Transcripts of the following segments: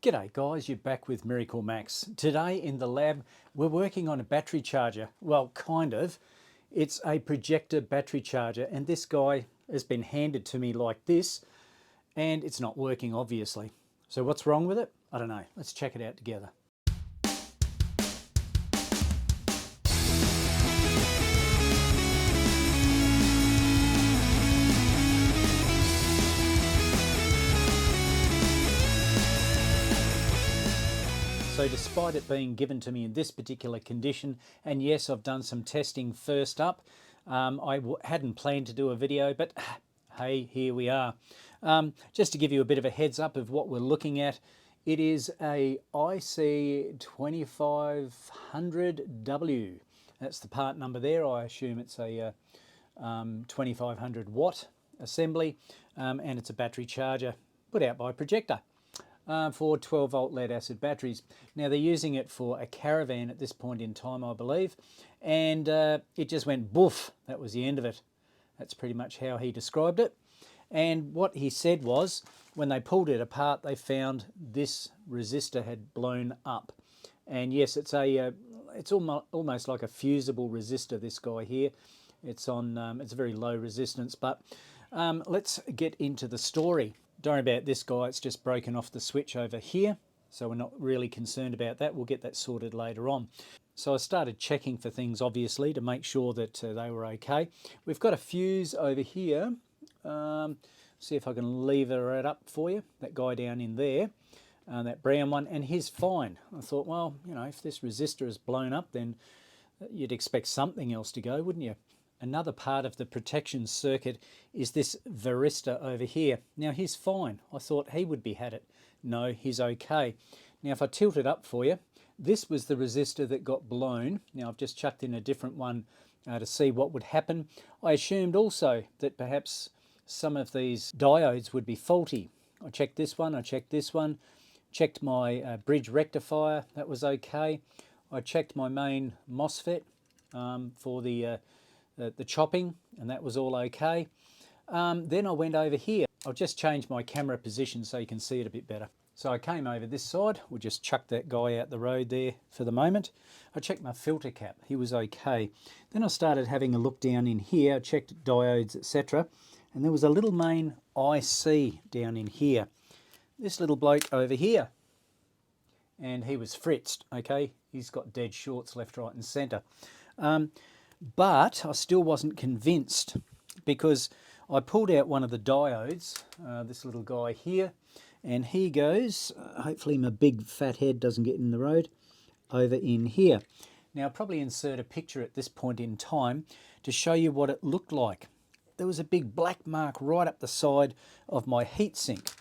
G'day guys, you're back with MiracleMAX. Today in the lab we're working on a battery charger. Well, kind of. It's a Projecta battery charger and this guy has been handed to me like this and it's not working obviously. So what's wrong with it? I don't know. Let's check it out together. So despite it being given to me in this particular condition, and yes, I've done some testing first up, I hadn't planned to do a video, but hey, here we are. Just to give you a bit of a heads up of what we're looking at, it is a IC2500W. That's the part number there. I assume it's a 2500 watt assembly, and it's a battery charger put out by Projecta. For 12 volt lead acid batteries. Now they're using it for a caravan at this point in time, I believe, and it just went boof. That was the end of it. That's pretty much how he described it. And what he said was, when they pulled it apart, they found this resistor had blown up. And yes, it's almost like a fusible resistor, this guy here. It's on it's a very low resistance, but let's get into the story. Don't worry about this guy, it's just broken off the switch over here, so we're not really concerned about that. We'll get that sorted later on. So I started checking for things, obviously, to make sure that they were okay. We've got a fuse over here. See if I can lever it up for you. That guy down in there, that brown one, and he's fine. I thought, well, you know, if this resistor is blown up, then you'd expect something else to go, wouldn't you? Another part of the protection circuit is this varistor over here. Now he's fine. I thought he would be had it. No, he's okay. Now if I tilt it up for you, this was the resistor that got blown. Now I've just chucked in a different one to see what would happen. I assumed also that perhaps some of these diodes would be faulty. I checked this one, I checked this one, checked my bridge rectifier, that was okay. I checked my main MOSFET for the chopping, and that was all okay. Then I went over here. I'll just change my camera position so you can see it a bit better. So I came over this side. We'll just chuck that guy out the road there for the moment. I checked my filter cap. He was okay. Then I started having a look down in here. I checked diodes, etc. And there was a little main IC down in here. This little bloke over here. And he was fritzed, okay? He's got dead shorts left, right and centre. But I still wasn't convinced, because I pulled out one of the diodes, this little guy here, and he goes, hopefully my big fat head doesn't get in the road, over in here. Now I'll probably insert a picture at this point in time to show you what it looked like. There was a big black mark right up the side of my heatsink.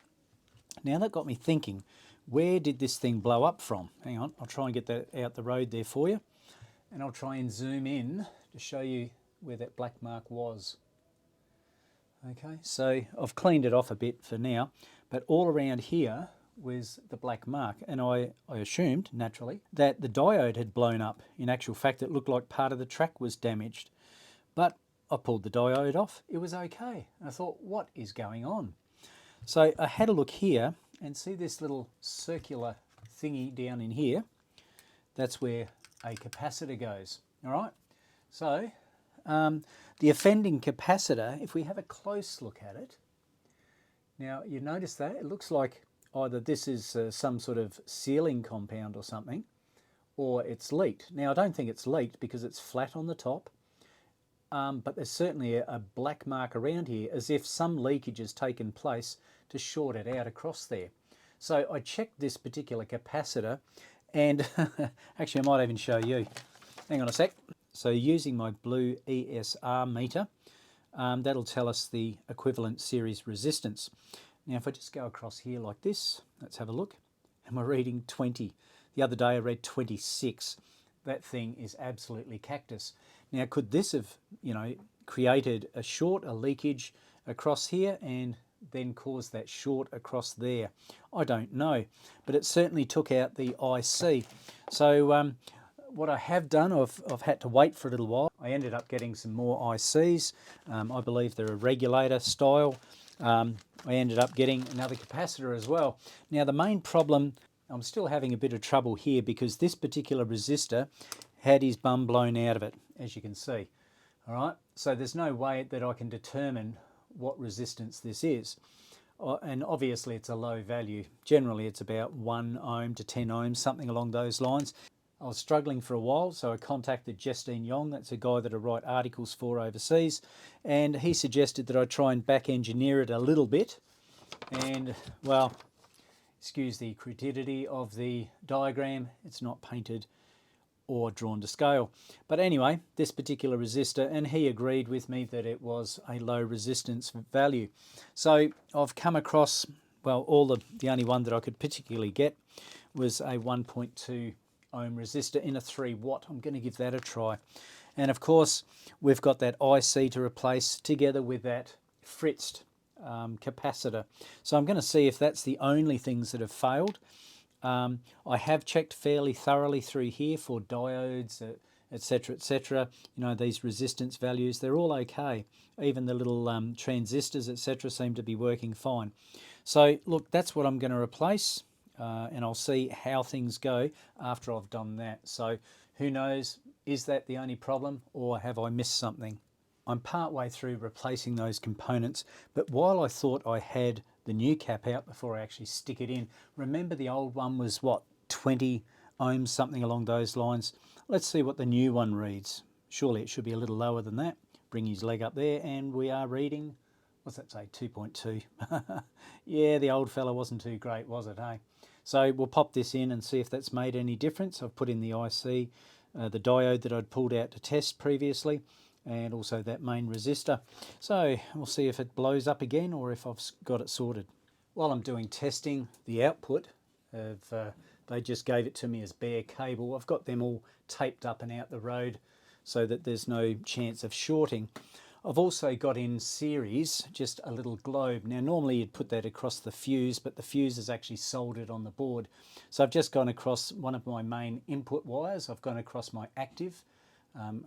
Now that got me thinking, where did this thing blow up from? Hang on, I'll try and get that out the road there for you. And I'll try and zoom in to show you where that black mark was. Okay, so I've cleaned it off a bit for now, but all around here was the black mark, and I assumed, naturally, that the diode had blown up. In actual fact, it looked like part of the track was damaged. But I pulled the diode off, it was okay. And I thought, what is going on? So I had a look here, and see this little circular thingy down in here? That's where a capacitor goes, all right? So the offending capacitor, if we have a close look at it, now you notice that it looks like either this is some sort of sealing compound or something, or it's leaked. Now I don't think it's leaked because it's flat on the top, but there's certainly a black mark around here as if some leakage has taken place to short it out across there. So I checked this particular capacitor, and actually I might even show you. Hang on a sec. So using my blue ESR meter, that'll tell us the equivalent series resistance. Now if I just go across here like this, let's have a look, and we're reading 20. The other day I read 26. That thing is absolutely cactus. Now could this have, you know, created a short, a leakage across here and then caused that short across there? I don't know, but it certainly took out the IC. So what I have done, I've had to wait for a little while. I ended up getting some more ICs. I believe they're a regulator style. I ended up getting another capacitor as well. Now the main problem I'm still having a bit of trouble here because this particular resistor had his bum blown out of it, as you can see. All right, so there's no way that I can determine what resistance this is. And obviously it's a low value. Generally it's about 1 ohm to 10 ohms, something along those lines. I was struggling for a while, so I contacted Justine Yong, that's a guy that I write articles for overseas, and he suggested that I try and back engineer it a little bit. And well, excuse the crudity of the diagram, it's not painted or drawn to scale. But anyway, this particular resistor, and he agreed with me that it was a low resistance value. So I've come across, well, the only one that I could particularly get was a 1.2 ohm resistor in a 3 watt. I'm going to give that a try. And of course, we've got that IC to replace together with that fritzed capacitor. So I'm going to see if that's the only things that have failed. I have checked fairly thoroughly through here for diodes, etc., etc. You know, these resistance values, they're all okay. Even the little transistors, etc., seem to be working fine. So look, that's what I'm going to replace, and I'll see how things go after I've done that. So who knows, is that the only problem, or have I missed something? I'm part way through replacing those components, but while I thought I had the new cap out before I actually stick it in, remember the old one was what, 20 ohms, something along those lines. Let's see what the new one reads. Surely it should be a little lower than that. Bring his leg up there, and we are reading, what's that say, 2.2. Yeah, the old fella wasn't too great, was it, hey? So we'll pop this in and see if that's made any difference. I've put in the IC, the diode that I'd pulled out to test previously, and also that main resistor. So we'll see if it blows up again or if I've got it sorted. While I'm doing testing, the output of they just gave it to me as bare cable. I've got them all taped up and out the road so that there's no chance of shorting. I've also got in series just a little globe. Now normally you'd put that across the fuse, but the fuse is actually soldered on the board. So I've just gone across one of my main input wires. I've gone across my active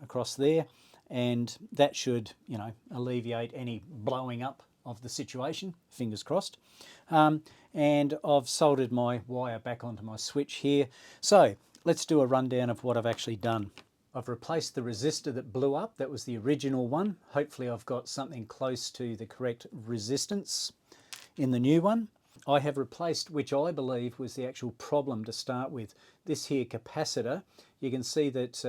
across there, and that should, you know, alleviate any blowing up of the situation, fingers crossed. And I've soldered my wire back onto my switch here. So let's do a rundown of what I've actually done. I've replaced the resistor that blew up. That was the original one. Hopefully I've got something close to the correct resistance in the new one. I have replaced, which I believe was the actual problem to start with, this here capacitor. You can see that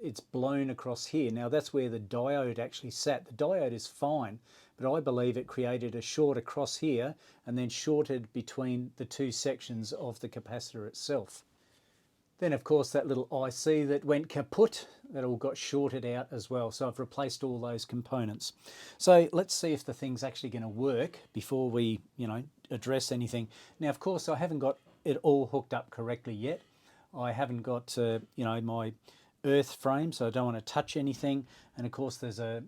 it's blown across here. Now that's where the diode actually sat. The diode is fine, but I believe it created a short across here and then shorted between the two sections of the capacitor itself. Then of course that little IC that went kaput, that all got shorted out as well. So I've replaced all those components. So let's see if the thing's actually going to work before we, you know, address anything. Now of course I haven't got it all hooked up correctly yet. I haven't got you know, my earth frame, so I don't want to touch anything. And of course there's a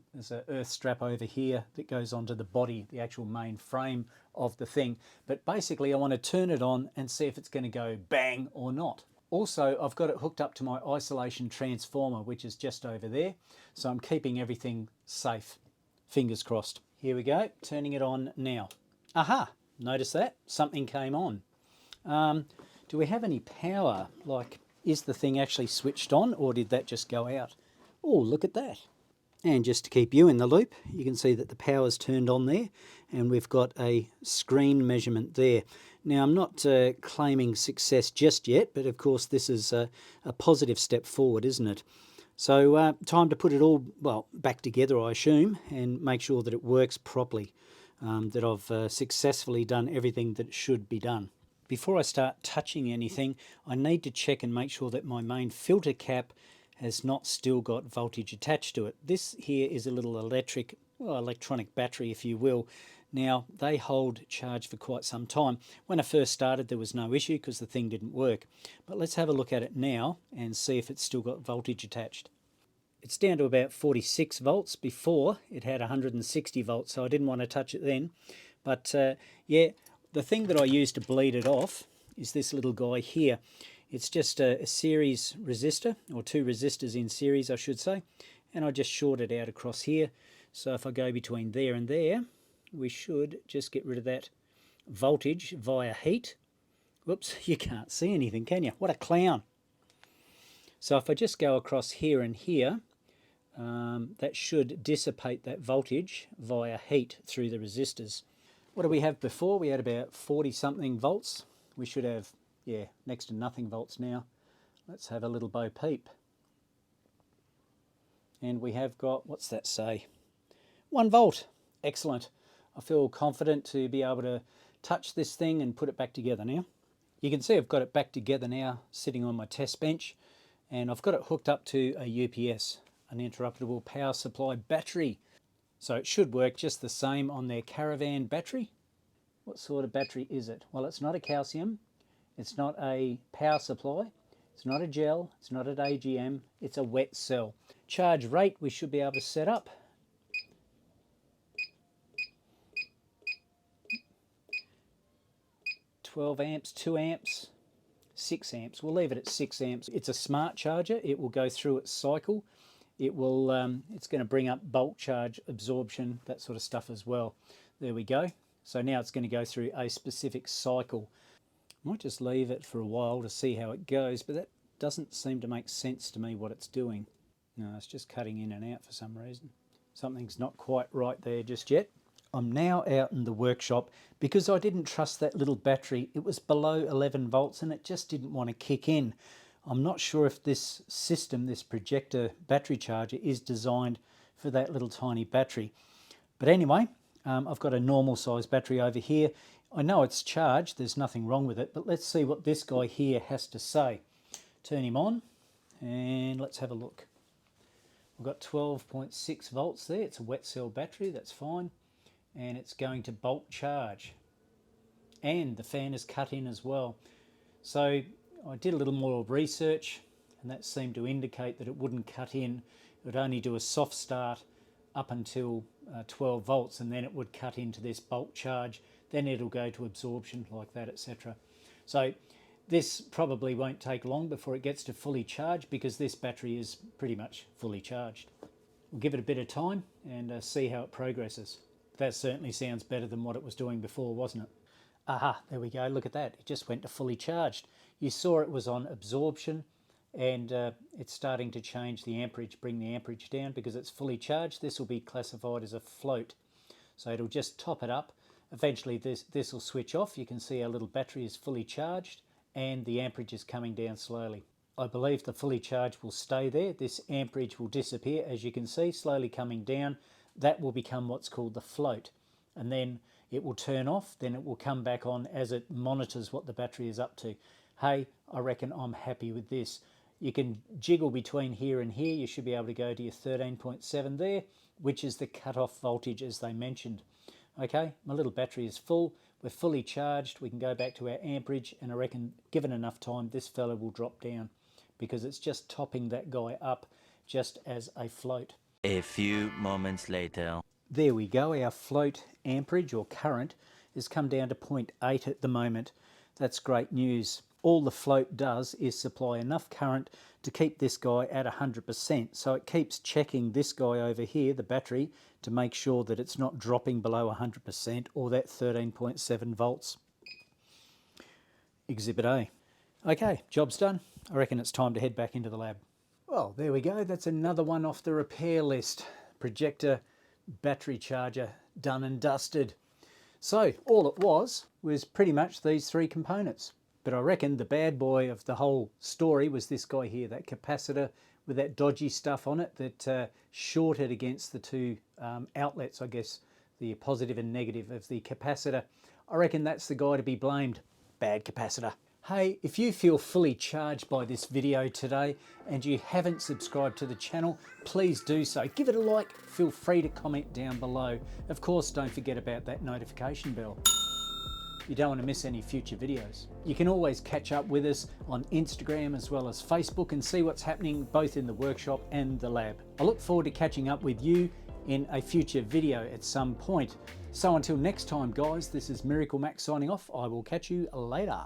earth strap over here that goes onto the body, the actual main frame of the thing. But basically I want to turn it on and see if it's going to go bang or not. Also, I've got it hooked up to my isolation transformer, which is just over there. So I'm keeping everything safe. Fingers crossed. Here we go, turning it on now. Aha, notice that? Something came on. Do we have any power? Like, is the thing actually switched on, or did that just go out? Oh, look at that. And just to keep you in the loop, you can see that the power's turned on there, and we've got a screen measurement there. Now, I'm not claiming success just yet, but of course this is a positive step forward, isn't it? So time to put it all, well, back together, I assume, and make sure that it works properly, that I've successfully done everything that should be done. Before I start touching anything, I need to check and make sure that my main filter cap has not still got voltage attached to it. This here is a little electronic battery, if you will. Now, they hold charge for quite some time. When I first started, there was no issue because the thing didn't work. But let's have a look at it now and see if it's still got voltage attached. It's down to about 46 volts. Before, it had 160 volts, so I didn't want to touch it then. But yeah, the thing that I use to bleed it off is this little guy here. It's just a series resistor, or two resistors in series, I should say. And I just short it out across here. So if I go between there and there, we should just get rid of that voltage via heat. Whoops, you can't see anything, can you? What a clown. So if I just go across here and here, that should dissipate that voltage via heat through the resistors. What do we have before? We had about 40 something volts. We should have, yeah, next to nothing volts now. Let's have a little Bo Peep. And we have got, what's that say? 1 volt. Excellent. I feel confident to be able to touch this thing and put it back together now. You can see I've got it back together now, sitting on my test bench, and I've got it hooked up to a UPS, an interruptible power supply battery. So it should work just the same on their caravan battery. What sort of battery is it? Well, it's not a calcium, it's not a power supply, it's not a gel, it's not an AGM, it's a wet cell. Charge rate we should be able to set up. $12 amps, 2 amps, 6 amps. We'll leave it at 6 amps. It's a smart charger. It will go through its cycle. It will. It's going to bring up bulk charge, absorption, that sort of stuff as well. There we go. So now it's going to go through a specific cycle. I might just leave it for a while to see how it goes, but that doesn't seem to make sense to me what it's doing. No, it's just cutting in and out for some reason. Something's not quite right there just yet. I'm now out in the workshop because I didn't trust that little battery. It was below 11 volts and it just didn't want to kick in. I'm not sure if this system, this Projecta battery charger, is designed for that little tiny battery. But anyway, I've got a normal size battery over here. I know it's charged, there's nothing wrong with it, but let's see what this guy here has to say. Turn him on and let's have a look. We've got 12.6 volts there. It's a wet cell battery, that's fine. And it's going to bulk charge. And the fan is cut in as well. So I did a little more research and that seemed to indicate that it wouldn't cut in. It would only do a soft start up until 12 volts and then it would cut into this bulk charge. Then it'll go to absorption like that, etc. So this probably won't take long before it gets to fully charged because this battery is pretty much fully charged. We'll give it a bit of time and see how it progresses. That certainly sounds better than what it was doing before, wasn't it? Aha, there we go, look at that. It just went to fully charged. You saw it was on absorption and it's starting to change the amperage, bring the amperage down because it's fully charged. This will be classified as a float. So it'll just top it up. Eventually this will switch off. You can see our little battery is fully charged and the amperage is coming down slowly. I believe the fully charged will stay there. This amperage will disappear, as you can see, slowly coming down. That will become what's called the float. And then it will turn off, then it will come back on as it monitors what the battery is up to. Hey, I reckon I'm happy with this. You can jiggle between here and here. You should be able to go to your 13.7 there, which is the cutoff voltage as they mentioned. Okay, my little battery is full. We're fully charged. We can go back to our amperage, and I reckon given enough time, this fella will drop down because it's just topping that guy up just as a float. A few moments later. There we go. Our float amperage or current has come down to 0.8 at the moment. That's great news. All the float does is supply enough current to keep this guy at 100%. So it keeps checking this guy over here, the battery, to make sure that it's not dropping below 100% or that 13.7 volts. Exhibit A. Okay, job's done. I reckon it's time to head back into the lab. Well, there we go. That's another one off the repair list. Projecta battery charger done and dusted. So all it was pretty much these 3 components. But I reckon the bad boy of the whole story was this guy here, that capacitor with that dodgy stuff on it that shorted against the 2 outlets, I guess, the positive and negative of the capacitor. I reckon that's the guy to be blamed. Bad capacitor. Hey, if you feel fully charged by this video today and you haven't subscribed to the channel, please do so. Give it a like, feel free to comment down below. Of course, don't forget about that notification bell. You don't want to miss any future videos. You can always catch up with us on Instagram as well as Facebook and see what's happening both in the workshop and the lab. I look forward to catching up with you in a future video at some point. So until next time, guys, this is MiracleMAX signing off. I will catch you later.